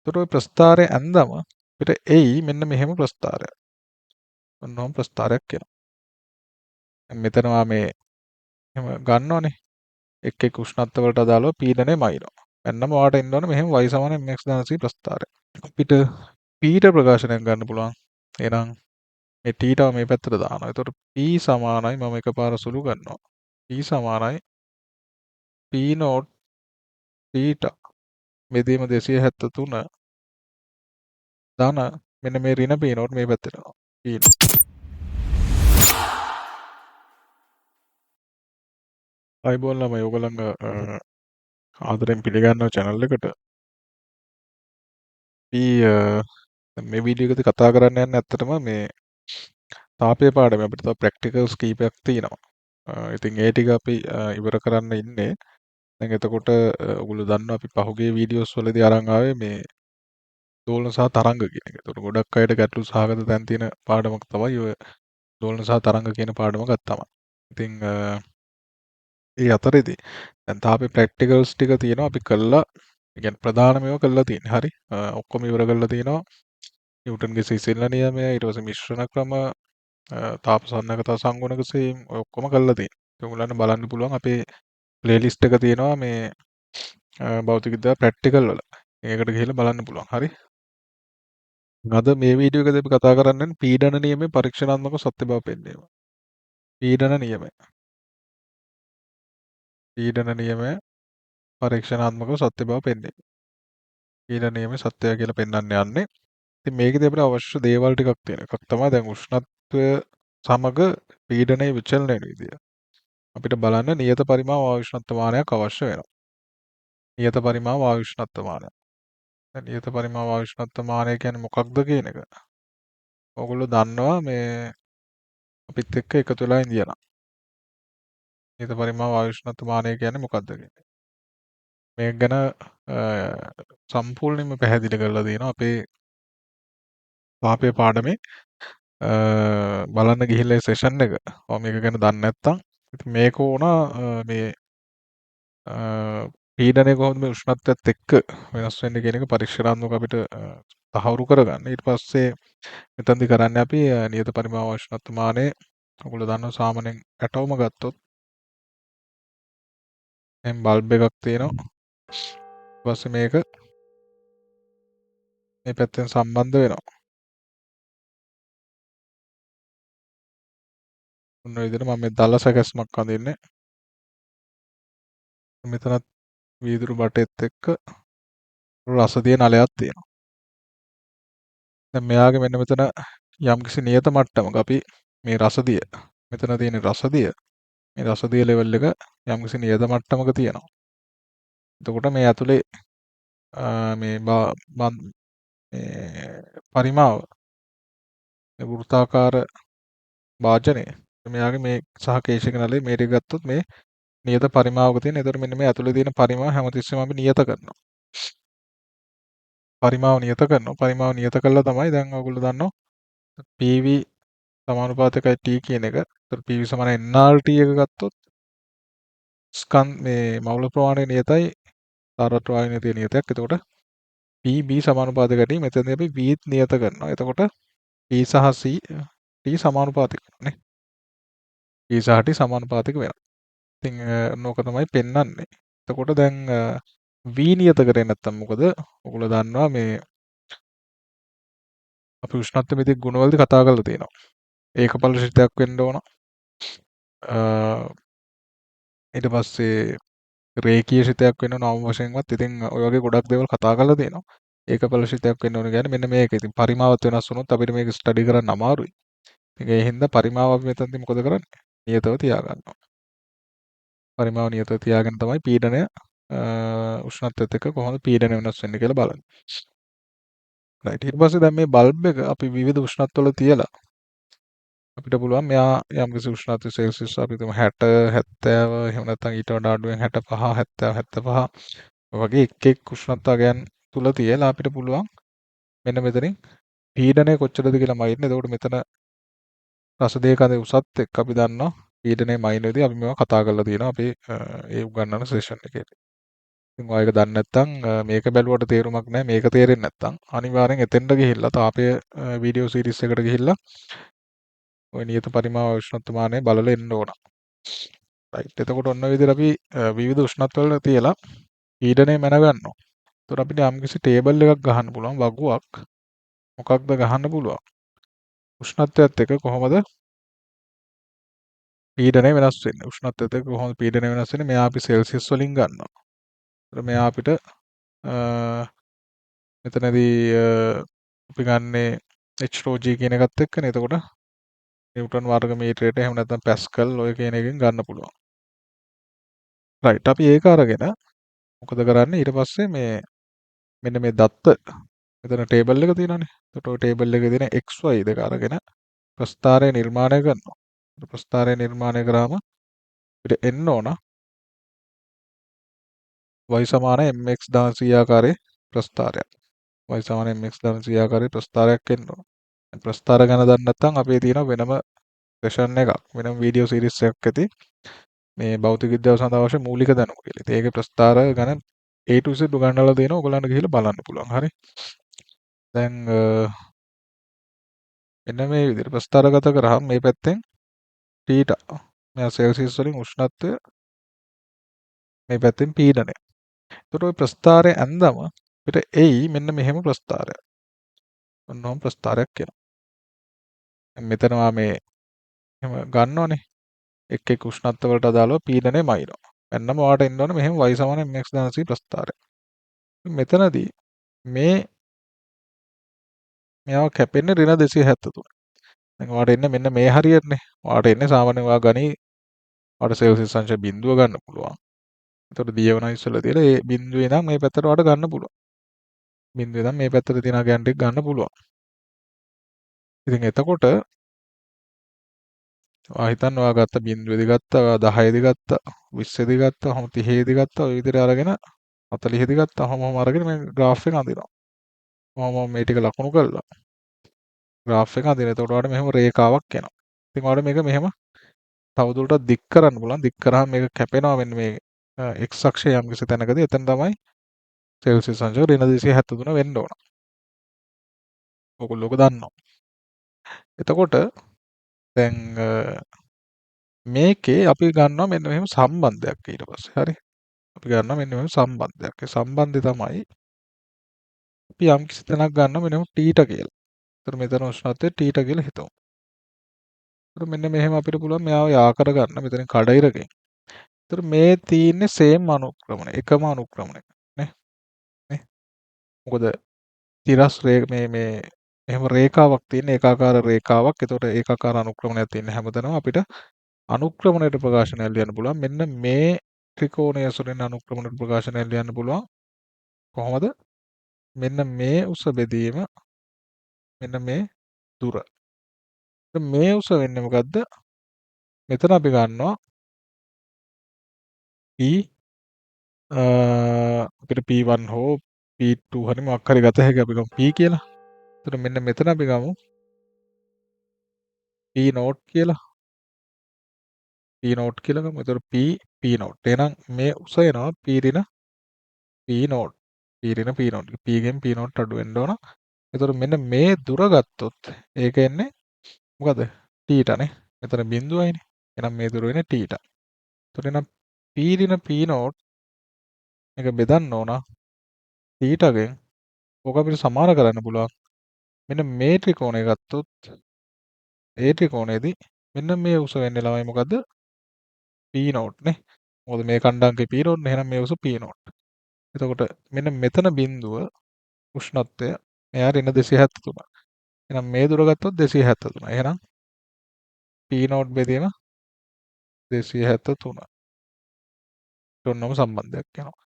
එතකොට ඔය ප්‍රස්ථාරය ඇන්දම අපිට එයි මෙන්න මෙහෙම ප්‍රස්ථාරයක්. ඔන්න ඔහොම ප්‍රස්ථාරයක් එනවා. දැන් මෙතනවා මේ එහෙම ගන්නවනේ. එක් එක් උෂ්ණත්ව වලට අදාළව පීඩනය මයිනවා. එන්නම ඔයාලට එන්න ඕනේ මෙහෙම y = mx ධනC ප්‍රස්ථාරය. අපිට p ප්‍රකාශනයක් ගන්න පුළුවන්. එහෙනම් මේ t ටව මේ පැත්තට දානවා. එතකොට p සමානයි මම එකපාර සුළු කරනවා. p සමානයි p නෝට් θ බෙදීම 273 ධන මෙන්න මේ ඍණ p නෝට් මේ පැත්තට යනවා. p note. අයිබෝන් ළමයි ඔයගොල්ලන්ව ආදරෙන් පිළිගන්නවා channel එකට. අපි මේ වීඩියෝ එකේදී කතා කරන්න යන්නේ ඇත්තටම මේ තාපය පාඩමේ අපිට තව ප්‍රැක්ටිකල්ස් කීපයක් තියෙනවා. ඉතින් ඒ ටික අපි ඉවර කරන්න ඉන්නේ. දැන් එතකොට ඔයගොල්ලෝ දන්නවා අපි පහුගිය වීඩියෝස් වලදී අරන් ආවේ මේ දෝලන සහ තරංග කියන එක. එතකොට ගොඩක් අයට ගැටලු සහගත තැන් තියෙන පාඩමක් තමයි ඔය දෝලන සහ තරංග කියන පාඩම ගත්තම. ඉතින් ඒ අතරේදී දැන් තාපේ ප්‍රැක්ටිකල්ස් ටික තියෙනවා අපි කළා. ඒ කියන්නේ ප්‍රධාන මේවා කළා තියෙන්නේ. හරි. ඔක්කොම ඉවර කරලා තියෙනවා. නිව්ටන්ගේ සිසිල්න නියමය, ඊට පස්සේ මිශ්‍රණ ක්‍රම, තාප සන්නගත සංගුණක සීම් ඔය ඔක්කොම කළා තියෙනවා. ඒක උගලන්ට බලන්න පුළුවන් අපේ ප්ලේලිස්ට් එක තියෙනවා මේ භෞතික විද්‍යාව ප්‍රැක්ටිකල් වල. ඒකට ගිහිල්ලා බලන්න පුළුවන්. හරි. අද මේ වීඩියෝ එකදී අපි කතා කරන්නේ පීඩන නියමයේ පරීක්ෂණාත්මක සත්‍ය බව පෙන්වීම. පීඩන නියමය. පීඩන නියමය පරීක්ෂණාත්මක සත්‍ය බව පෙන්වීම. පීඩන නියමයේ සත්‍යය කියලා පෙන්වන්න යන්නේ. ඉතින් මේකදී අපිට අවශ්‍ය දේවල් ටිකක් තියෙනවා. එකක් තමයි දැන් උෂ්ණත්වය සමග පීඩනයේ විචලනය වෙන විදිය. අපිට බලන්න නියත පරිමාව වායු උෂ්ණත්වමානයක් අවශ්‍ය වෙනවා. නියත පරිමාව වායු උෂ්ණත්වමානය. දැන් නියත පරිමාව වායු උෂ්ණත්වමානය කියන්නේ මොකක්ද කියන එක. ඔයගොල්ලෝ දන්නවා මේ අපිත් එක්ක එකතු වෙලා ඉඳියනම්. නියත පරිමාව වායු උෂ්ණත්වමානය කියන්නේ මොකක්ද කියන්නේ. මේක ගැන සම්පූර්ණයෙන්ම පැහැදිලි කරලා තියෙනවා අපේ තාපය පාඩමේ බලන්න ගිහිල්ලා ඒ සෙෂන් එක. ඔය මේක ගැන දන්නේ නැත්නම් ඉතින් මේක වුණා මේ පීඩනය කොහොමද මේ උෂ්ණත්වයත් එක්ක වෙනස් වෙන්නේ කියන එක පරීක්ෂණාත්මක අපිට තහවුරු කරගන්න. ඊට පස්සේ මෙතනදී කරන්නේ අපි නියත පරිමාව උෂ්ණත්වමානය ඔයගොල්ලෝ දන්නවා සාමාන්‍යයෙන් ඇටෝම ගත්තොත් එහෙන් බල්බ් එකක් තියෙනවා. ඊට පස්සේ මේක මේ පැත්තෙන් සම්බන්ධ වෙනවා. ඔන්න ඔය විදිහට මම මේ දල සැකැස්මක් අඳින්නේ. මෙතනත් වීදුරු බටෙත් එක්ක රසදිය නලයක් තියෙනවා. දැන් මෙයාගේ මෙන්න මෙතන යම්කිසි නියත මට්ටමක අපි මේ රසදිය මෙතන තියෙන රසදිය මේ රසදිය ලෙවල් එක යම්කිසි නියත මට්ටමක තියෙනවා. එතකොට මේ ඇතුලේ මේ පරිමාව මේ වෘත්තාකාර භාජනය මෙයාගේ මේ සහ කේශික නලයේ මේ ටික ගත්තොත් මේ නියත පරිමාවක තියෙන. ඒතර මෙන්න මේ ඇතුලේ තියෙන පරිමාව හැමතිස්සෙම අපි නියත කරනවා. පරිමාව නියත කරනවා. පරිමාව නියත කළා තමයි දැන් ඔයගොල්ලෝ දන්නවා PV සමානුපාතකයි T කියන එක. ඒතර PV සමාන nRT එක ගත්තොත් මේ මවුල ප්‍රමාණය නියතයි තාරත්ව වායුවේ තියෙන නියතයක්. එතකොට PB සමානුපාතක T මෙතනදී අපි V නියත කරනවා. එතකොට P සහ C T සමානුපාතික නේ. P සහ T සමානුපාතික වෙනවා. ඉතින් නෝක තමයි පෙන්වන්නේ. එතකොට දැන් V නියත කරේ නැත්තම් මොකද? ඔයගොල්ලෝ දන්නවා මේ අපි උෂ්ණත්ව මිතික ගුණවලදී කතා කරලා තියෙනවා. ඒකපල ශිතයක් වෙන්න ඕන. ඊට පස්සේ රේඛීය ශිතයක් වෙන්න ඕන අවම වශයෙන්වත්. ඉතින් ඔය වගේ ගොඩක් දේවල් කතා කරලා තියෙනවා. ඒකපල ශිතයක් වෙන්න ඕන කියන්නේ මෙන්න මේක. ඉතින් පරිමාවත් වෙනස් වුණොත් අපිට මේක ස්ටඩි කරන්න අමාරුයි. ඉතින් ඒ හින්දා පරිමාව අපි මෙතනදී මොකද කරන්නේ? නියතව තියාගන්නවා. පරිමාව නියතව තියාගෙන තමයි පීඩනය උෂ්ණත්වයත් එක්ක කොහොමද පීඩනය වෙනස් වෙන්නේ කියලා බලන්නේ. රයිට්. ඊට පස්සේ දැන් මේ බල්බ් එක අපි විවිධ උෂ්ණත්වවල තියලා අපිට පුළුවන් මෙයා යම්කිසි උෂ්ණත්ව සෙල්සියස් අපි හිතමු 60 70 එහෙම නැත්නම් ඊට වඩා අඩුවෙන් 65 70 75 වගේ එක් එක් උෂ්ණත්වයන් තුල තියලා අපිට පුළුවන් මෙන්න මෙතනින් පීඩනය කොච්චරද කියලා මයින්න. එතකොට මෙතන රසදේ කඳේ උසත් එක්ක අපි දන්නවා පීඩනය මයින් වෙදී අපි මේවා කතා කරලා තියෙනවා අපි ඒ උගන්වන සෙෂන් එකේදී. ඉතින් ඔයා ඒක දන්නේ නැත්නම් මේක බැලුවට තේරුමක් නැහැ. මේක තේරෙන්නේ නැත්නම් අනිවාර්යෙන් එතෙන්ට ගිහිල්ලා තාපය වීඩියෝ සීරීස් එකට ගිහිල්ලා ওই නියත පරිමාව උෂ්ණත්වමානය බලලා එන්න ඕන. රයිට්. එතකොට ඔන්න ඔය විදිහට අපි විවිධ උෂ්ණත්වවල තියලා පීඩනය මැනගන්නවා. එතකොට අපිට යම්කිසි ටේබල් එකක් ගහන්න පුළුවන් වගුවක්. මොකක්ද ගහන්න පුළුවන්? උෂ්ණත්වයත් එක්ක කොහොමද පීඩනය වෙනස් වෙන්නේ? උෂ්ණත්වයත් එක්ක කොහොමද පීඩනය වෙනස් වෙන්නේ? මෙයා අපි සෙල්සියස් වලින් ගන්නවා. එතකොට මෙයා අපිට මෙතනදී අපි ගන්නේ HROG කියන එකත් එක්කනේ. එතකොට නිව්ටන් වර්ග මීටරයට එහෙම නැත්නම් පැස්කල් ඔය කියන එකෙන් ගන්න පුළුවන්. රයිට්. අපි ඒක අරගෙන මොකද කරන්නේ? ඊට පස්සේ මෙන්න මේ දත්ත මෙතන ටේබල් එක තියෙනවානේ. එතකොට ඔය ටේබල් එකේ තියෙන XY දෙක අරගෙන ප්‍රස්ථාරය නිර්මාණය කරනවා. ප්‍රස්ථාරය නිර්මාණය කරාම අපිට එන්න ඕන y සමාන mx ධන c ආකාරයේ ප්‍රස්ථාරයක්. y සමාන mx ධන c ආකාරයේ ප්‍රස්ථාරයක් එන්න ඕන. ප්‍රස්ථාර ගැන දන්නේ නැත්නම් අපේ තියෙන වෙනම සෙෂන් එකක් වෙනම වීඩියෝ සීරීස් එකක් ඇති මේ භෞතික විද්‍යාව සඳහා අවශ්‍ය මූලික දැනුම කියලා. ඉතින් ඒකේ ප්‍රස්ථාර ගැන A to Z උගන්වලා දෙනවා. ඔයගොල්ලන්ට ගිහිල්ලා බලන්න පුළුවන්. හරි. දැන් මෙන්න මේ විදිහට ප්‍රස්ථාරගත කරාම මේ පැත්තෙන් θ මෙයා සෙල්සියස් වලින් උෂ්ණත්වය මේ පැත්තෙන් පීඩනය. එතකොට ওই ප්‍රස්ථාරය ඇඳම අපිට එයි මෙන්න මෙහෙම ප්‍රස්ථාරයක්. ඔන්නෝම ප්‍රස්ථාරයක් එනවා. මෙතනවා මේ එහෙම ගන්නවනේ. එක් එක් උෂ්ණත්ව වලට අදාළව පීඩනය මයින්නවා. එන්නම ඔයාලට එන්න ඕනේ මෙහෙම y සමාන mx ධන c ප්‍රස්ථාරයක්. මෙතනදී මෙයාව කැපෙන්නේ ඍණ 273. දැන් ඔයාලට එන්නේ මෙන්න මේ හරියටනේ. ඔයාලට එන්නේ සාමාන්‍යයෙන් ඔයා ගනි ඔයාලට සෙල්සියස් අංශ බිඳුව ගන්න පුළුවන්. එතකොට දියවන ඉස්සෙල්ලා තියලා ඒ බිඳුවේ ඉඳන් මේ පැත්තට ඔයාලට ගන්න පුළුවන්. බිඳුවේ ඉඳන් මේ පැත්තට තියෙන ගෑන් ටික ගන්න පුළුවන්. ඉතින් එතකොට ඔයා හිතන්න ඔයා ගත්ත බිඳුවේදී ගත්තා, ඔයා 10ේදී ගත්තා, 20ේදී ගත්තා, ඔහොම 30ේදී ගත්තා, ඔය විදිහට අරගෙන 40ේදී ගත්තා, ඔහොම අරගෙන මේ graph එක අඳිනවා. ඔහොම මේ ටික ලකුණු කරලා graph එක අඳින. එතකොට ඔයාලට මෙහෙම රේඛාවක් එනවා. ඉතින් ඔයාලට මේක මෙහෙම තවදුරටත් දික් කරන්න පුළුවන්. දික් කරාම මේක කැපෙනවා මෙන්න මේ x අක්ෂයේ යම්කිසි තැනකදී. එතන තමයි සෙල්සියස් අංශක ඍණ 273 වෙන්න ඕන. ඔයගොල්ලෝ ඔක දන්නවා. එතකොට දැන් මේකේ අපි ගන්නවා මෙන්න මෙහෙම සම්බන්ධයක් ඊට පස්සේ. හරි. අපි ගන්නවා මෙන්න මෙහෙම සම්බන්ධයක්. ඒ සම්බන්ධය තමයි අපි යම්කිසි තැනක් ගන්නවා මෙන්න මෙහෙම θ කියලා. ඒතර මෙතන උෂ්ණත්වය θ කියලා හිතමු. ඒතර මෙන්න මෙහෙම අපිට පුළුවන් මෙයාව යා කරගන්න මෙතනින් කඩයිරකින්. ඒතර මේ තියෙන්නේ සේම් අනුක්‍රමණය. එකම අනුක්‍රමණය. නේ? නේ? මොකද තිරස් මේ එහෙම රේඛාවක් තියෙන ඒකාකාර රේඛාවක්. එතකොට ඒකාකාර අනුක්‍රමණයක් තියෙන හැමතැනම අපිට අනුක්‍රමණයට ප්‍රකාශනයක් ලියන්න පුළුවන්. මෙන්න මේ ත්‍රිකෝණය ඇසුරෙන් අනුක්‍රමණයට ප්‍රකාශනයක් ලියන්න පුළුවන්. කොහොමද? මෙන්න මේ උස බෙදීම මෙන්න මේ දුර. මේ උස වෙන්නේ මොකද්ද? මෙතන අපි ගන්නවා P අපිට P1 හෝ P2 හරි මොකක් හරි ගත හැකි අපි ගමු P කියලා. එතකොට මෙන්න මෙතන අපි ගමු P0 කියලා. P0 කියලා ගමු. එතකොට P0. එහෙනම් මේ උස එනවා P ඍණ P0. P ඍණ P0. P ගෙන් P0 අඩු වෙන්න ඕන. එතකොට මෙන්න මේ දුර ගත්තොත් ඒක එන්නේ මොකද? θ නේ. මෙතන බිඳුවයිනේ. එහෙනම් මේ දුර වෙන්නේ θ. එතකොට එහෙනම් P ඍණ P0 මේක බෙදන්න ඕන θ ගෙන්. ඕක අපිට සමාන කරන්න පුළුවන්. මෙන්න මේ ත්‍රිකෝණය ගත්තොත් ඒ ත්‍රිකෝණයේදී මෙන්න මේ උස වෙන්නේ ළමයි මොකද්ද? P0 නේ. මොකද මේ කණ්ඩාංකේ P0 නේ. එහෙනම් මේ උස P0. එතකොට මෙන්න මෙතන බිඳුව උෂ්ණත්වය මෙයා ඍණ 273. එහෙනම් මේ දුර ගත්තොත් 273. එහෙනම් P0 බෙදීම 273. ඔන්නම සම්බන්ධයක් යනවා.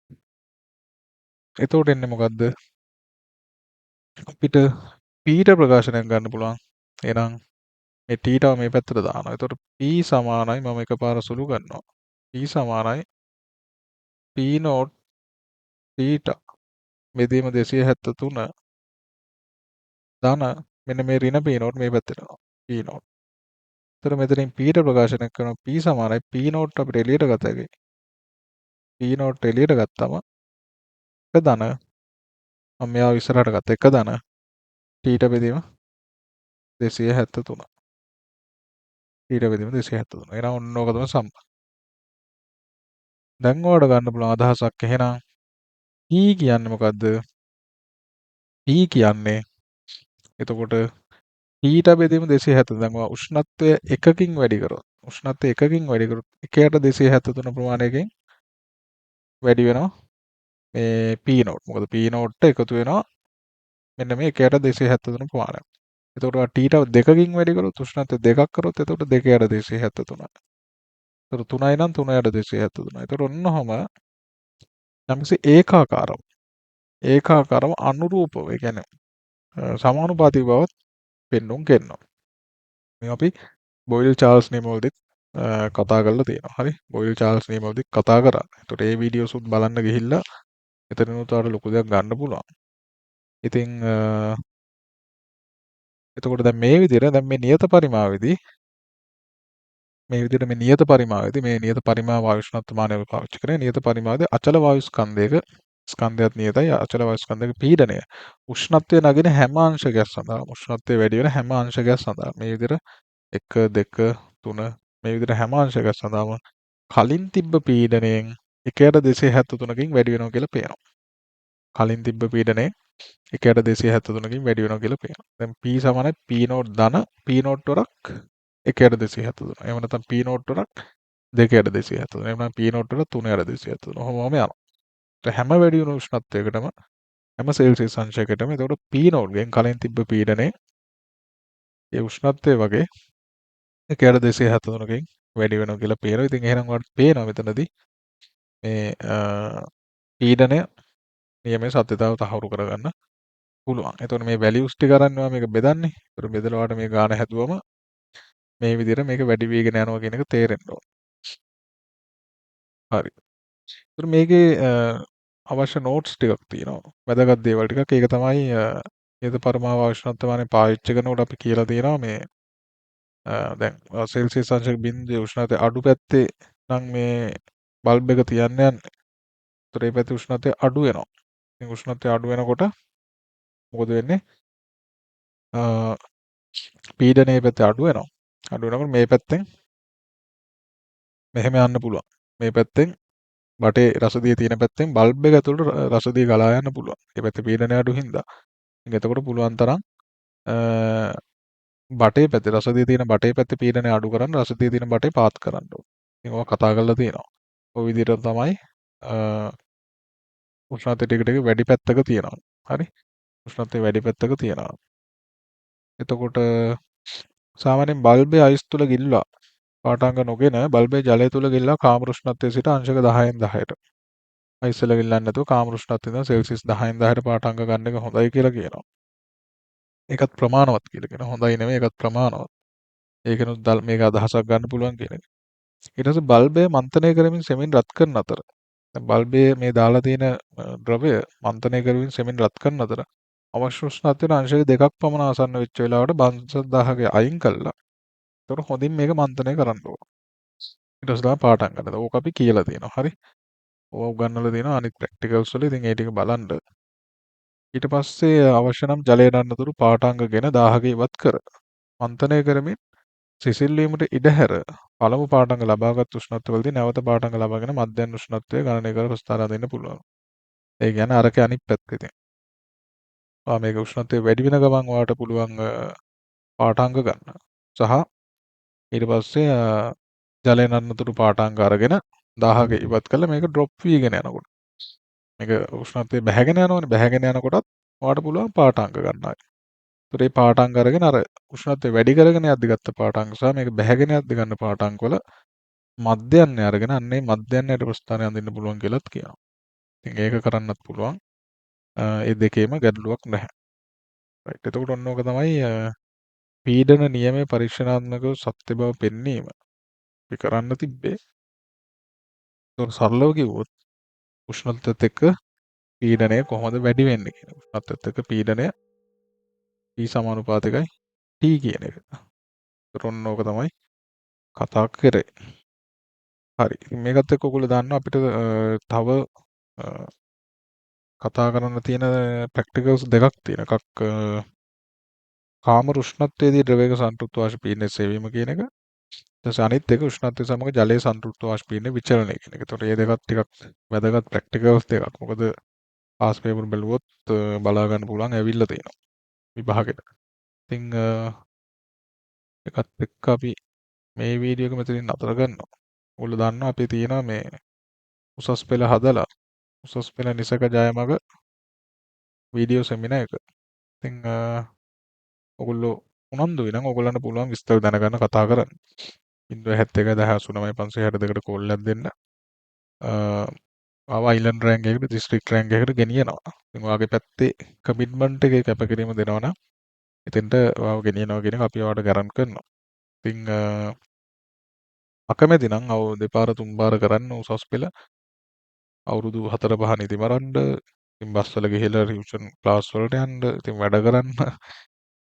එතකොට එන්නේ මොකද්ද? අපිට P ට ප්‍රකාශනයක් ගන්න පුළුවන්. එහෙනම් මේ T ටව මේ පැත්තට දානවා. එතකොට P සමානයි මම එකපාර සුළු කරනවා. P සමානයි P0 θ බෙදීම 273 ධන මෙන්න මේ ඍණ P0 මේ පැත්තට යනවා. P0. එතකොට මෙතනින් P ට ප්‍රකාශනයක් කරනවා P සමානයි P0 අපිට එළියට ගත හැකියි. P0 එළියට ගත්තම එක ධන මම මෙයාව ඉස්සරහට ගත්තා. එක ධන ඊට බෙදීම 273. ඊට බෙදීම 273. එහෙනම් ඔන්න ඕක තමයි දැන් ඔයාලට ගන්න පුළුවන් අදහසක්. එහෙනම් P කියන්නේ මොකද්ද? P කියන්නේ එතකොට ඊට බෙදීම 273. දැන් ඔයා උෂ්ණත්වය එකකින් වැඩි කරොත් උෂ්ණත්වය එකකින් වැඩි කරොත් 1ට 273 ප්‍රමාණයකින් වැඩි වෙනවා මේ P නෝට්. මොකද P නෝට්ට එකතු වෙනවා මෙන්න මේ 1ට 273 ප්‍රමාණයක්. එතකොට ඔයා T ට දෙකකින් වැඩි කරොත් උෂ්ණත්වය දෙකක් කරොත් එතකොට 2ට 273යි. එතකොට 3යි නම් 3ට 273යි. එතකොට ඔන්න ඔහම යම්කිසි ඒකාකාරව අනුරූපව ඒ කියන්නේ සමානුපාතික බවත් පෙන්වුම් කරනවා. මේ අපි බොයිල් චාල්ස් නියමවලදීත් කතා කරලා තියෙනවා. හරි. බොයිල් චාල්ස් නියමවලදීත් කතා කරා. එතකොට ඒ වීඩියෝස් උත් බලන්න ගිහිල්ලා එතනිනුත් ඔයාලට ලොකු දෙයක් ගන්න පුළුවන්. ඉතින් එතකොට දැන් මේ විදිහට දැන් මේ නියත පරිමාවෙදී මේ නියත පරිමාව වායු උෂ්ණත්වමානය අපි පාවිච්චි කරන්නේ. නියත පරිමාවදී අචල වායු ස්කන්ධයක ස්කන්ධයත් නියතයි අචල වායු ස්කන්ධයක පීඩනය උෂ්ණත්වය නගින හැම අංශකයක් සඳහා උෂ්ණත්වය වැඩි වෙන හැම අංශකයක් සඳහා මේ විදිහට 1 2 3 මේ විදිහට හැම අංශකයක් සඳහාම කලින් තිබ්බ පීඩනයෙන් 1ට 273කින් වැඩි වෙනවා කියලා පේනවා. කලින් තිබ්බ පීඩනයෙන් 1ට 273කින් වැඩි වෙනවා කියලා පේනවා. දැන් P සමානයි P නෝට් ධන P නෝට් වරක් 1ට 273. එහෙම නැත්නම් P නෝට් වරක් 2ට 273. එහෙම නැත්නම් P නෝට් වරක් 3ට 273. ඔහොමම යනවා. හැම වැඩි වෙන උෂ්ණත්වයකටම හැම සෙල්සියස් අංශයකටම එතකොට P නෝට් ගෙන් කලින් තිබ්බ පීඩනය ඒ උෂ්ණත්වය වගේ 1ට 273කින් වැඩි වෙනවා කියලා පේනවා. ඉතින් එහෙනම් ඔයාලට පේනවා මෙතනදී මේ පීඩනය නියමයේ සත්‍යතාව තහවුරු කරගන්න පුළුවන්. එතකොට මේ වැලියුස් ටික අරන් ඔයා මේක බෙදන්නේ. එතකොට බෙදලා ඔයාලට මේ ගාන හැදුවම මේ විදිහට මේක වැඩි වීගෙන යනවා කියන එක තේරෙන්න ඕන. හරි. එතකොට මේකේ අවශ්‍ය නෝට්ස් ටිකක් තියෙනවා. වැදගත් දේවල් ටිකක්. ඒක තමයි නියත පරමාණු උෂ්ණත්වමානය පාවිච්චි කරනකොට අපි කියලා තියෙනවා මේ දැන් සෙල්සියස් අංශක බිඳුවේ උෂ්ණත්වය අඩු පැත්තේ නම් මේ බල්බ් එක තියන්න යන්නේ. ඒතර ඒ පැත්තේ උෂ්ණත්වය අඩු වෙනවා. ඉතින් උෂ්ණත්වය අඩු වෙනකොට මොකද වෙන්නේ? පීඩනය පැත්තේ අඩු වෙනවා. අඩු වෙනකොට මේ පැත්තෙන් මෙහෙම යන්න පුළුවන්. මේ පැත්තෙන් බටේ රසදිය තියෙන පැත්තෙන් බල්බ් එක ඇතුළට රසදිය ගලා යන්න පුළුවන්. ඒ පැත්තේ පීඩනය අඩු හින්දා. ඉතින් එතකොට පුළුවන් තරම් බටේ පැත්තේ රසදිය තියෙන බටේ පැත්තේ පීඩනය අඩු කරන්න රසදිය තියෙන බටේ පාත් කරන්න ඕනේ. ඉතින් ඔය කතා කරලා තියෙනවා. ඔය විදිහට තමයි උෂ්ණත්වය ටික ටික වැඩි පැත්තක තියෙනවා. හරි. උෂ්ණත්වය වැඩි පැත්තක තියෙනවා. එතකොට සාමාන්‍යයෙන් බල්බේ අයිස් තුල ගිල්ලා පාඨාංග නොගෙන බල්බේ ජලය තුල ගිල්ලා කාමර උෂ්ණත්වයේ සිට අංශක 10න් 10ට. අයිස් වල ගිල්ලන්නේ නැතුව කාමර උෂ්ණත්වයේ ඉඳන් සෙල්සියස් 10න් 10ට පාඨාංග ගන්න එක හොඳයි කියලා කියනවා. ඒකත් ප්‍රමාණවත් කියලා කියනවා. හොඳයි නෙමෙයි ඒකත් ප්‍රමාණවත්. ඒකනොත් මේක අදහසක් ගන්න පුළුවන් කියන එක. ඊට පස්සේ බල්බය මන්තනය කරමින් සෙමින් රත් කරන අතර දැන් බල්බයේ මේ දාලා තියෙන ද්‍රවය මන්තනය කරමින් සෙමින් රත් කරන අතර අවශ්‍ය උෂ්ණත්වයට අංශක 2ක් පමණ ආසන්න වෙච්ච වෙලාවට 50000ක අයින් කළා. ඒතකොට හොඳින් මේක මන්තනය කරන්න ඕන. ඊට පස්සේ තමයි පාඩම් ගන්න. ඕක අපි කියලා තියෙනවා. හරි. ඕවා උගන්වලා තියෙනවා අනිත් ප්‍රැක්ටිකල්ස් වල. ඉතින් ඒ ටික බලන්න. ඊට පස්සේ අවශ්‍ය නම් ජලය දන්නතුරු පාඨාංගගෙන 1000ක ඉවත් කර මන්තනය කරමින් සිසිල් වීමට ඉඩ හැර පළමු පාඨාංග ලබාගත් උෂ්ණත්වවලදී නැවත පාඨාංග ලබාගෙන මධ්‍යම උෂ්ණත්වය ගණනය කර ප්‍රස්ථාරා දෙන්න පුළුවන්. ඒ කියන්නේ අරකේ අනිත් පැත්ත ඉතින්. මේක උෂ්ණත්වය වැඩි වෙන ගමන් ඔයාලට පුළුවන් පාඨාංග ගන්න. සහ ඊට පස්සේ ජලය නන්නතුරු පාඨාංග අරගෙන 1000ක ඉවත් කළා මේක ඩ්‍රොප් වීගෙන යනකොට. මේක උෂ්ණත්වය බැහැගෙන යනවනේ. බැහැගෙන යනකොටත් ඔයාලට පුළුවන් පාඨාංග ගන්න ආයි. ඒතර මේ පාඨාංග අරගෙන අර උෂ්ණත්වය වැඩි කරගෙන යද්දි ගත්ත පාඨාංග සහ මේක බැහැගෙන යද්දි ගන්න පාඨාංග වල මධ්‍යයන්ය අරගෙන අන්නේ මධ්‍යයන්යට ප්‍රස්ථාරය අඳින්න පුළුවන් කියලාත් කියනවා. ඉතින් ඒක කරන්නත් පුළුවන්. ඒ දෙකේම ගැටලුවක් නැහැ. රයිට්. එතකොට ඔන්න ඕක තමයි පීඩන නියමයේ පරීක්ෂණාත්මකව සත්‍ය බව පෙන්වීම. අපි කරන්න තිබ්බේ. ඒක සරලව කිව්වොත් උෂ්ණත්වයත් එක්ක පීඩනය කොහොමද වැඩි වෙන්නේ කියන එක. උෂ්ණත්වයත් එක්ක පීඩනය P සමානුපාතිකයි T කියන එක. ඒතර ඔන්න ඕක තමයි කතා කරේ. හරි. ඉතින් මේකත් එක්ක ඔයගොල්ලෝ දන්නවා අපිට තව කතා කරන්න තියෙන ප්‍රැක්ටිකල්ස් දෙකක් තියෙන. එකක් කාමර උෂ්ණත්වයේදී ද්‍රවයක සන්තෘප්ත වාෂ්පීඩනය සෙවීම කියන එක. ඊට පස්සේ අනිත් එක උෂ්ණත්වය සමග ජලයේ සන්තෘප්ත වාෂ්පීඩනය විචලනය කියන එක. ඒතකොට මේ දෙකත් ටිකක් වැදගත් ප්‍රැක්ටිකල්ස් දෙකක්. මොකද පාස් පේපර් බැලුවොත් බලා ගන්න පුළුවන් ඇවිල්ලා තියෙනවා විභාගෙට. ඉතින් ඒකත් එක්ක අපි මේ වීඩියෝ එක මෙතනින් නතර කරනවා. ඔයගොල්ලෝ දන්නවා අපි තියෙනවා මේ උසස් පෙළ හදලා උසස් පෙළ නිසක ජයමග වීඩියෝ සෙමිනාර් එක. ඉතින් ඔයගොල්ලෝ උනන්දුයි නම් ඔයගොල්ලන්ට පුළුවන් විස්තර දැනගන්න කතා කරන්න. 071 10 89 562ට කෝල් එකක් දෙන්න. ආව අයිලන්ඩ් රෑන්ක් එකකට දිස්ත්‍රික් රෑන්ක් එකකට ගෙනියනවා. ඉතින් ඔයාගේ පැත්තේ කමිට්මන්ට් එකේ කැපකිරීම දෙනවා නම් එතෙන්ට ඔයාව ගෙනියනවා කියන එක අපි ඔයාලට ගැරන්ට් කරනවා. ඉතින් අකමැති නම් දෙපාර තුන් පාර කරන්න උසස් පෙළ අවුරුදු 4-5 නිදි මරන්න. ඉතින් බස් වල ගිහිල්ලා ටියුෂන් ක්ලාස් වලට යන්න. ඉතින් වැඩ කරන්න.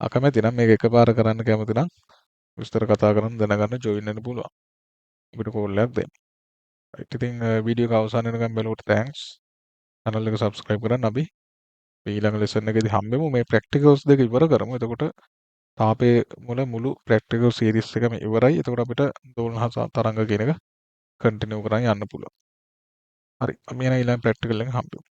අකමැති නම් මේක එකපාර කරන්න කැමති නම් විස්තර කතා කරන්න දැනගන්න ජොයින් වෙන්න පුළුවන්. අපිට කෝල් එකක් දෙන්න. රයිට්. ඉතින් වීඩියෝ එක අවසන් වෙනකම් බලුවට තෑන්ක්ස්. channel එක subscribe කරන්න. අපි ඊළඟ ලෙසන් එකේදී හම්බෙමු. මේ ප්‍රැක්ටිකල්ස් දෙක ඉවර කරමු. එතකොට තාපේ මුල මුළු ප්‍රැක්ටිකල් සීරීස් එකම ඉවරයි. එතකොට අපිට දෝලන තරංග කියන එක කන්ටිනියු කරන් යන්න පුළුවන්. හරි. අපි යන ඊළඟ ප්‍රැක්ටිකල් එකෙන් හම්බෙමු.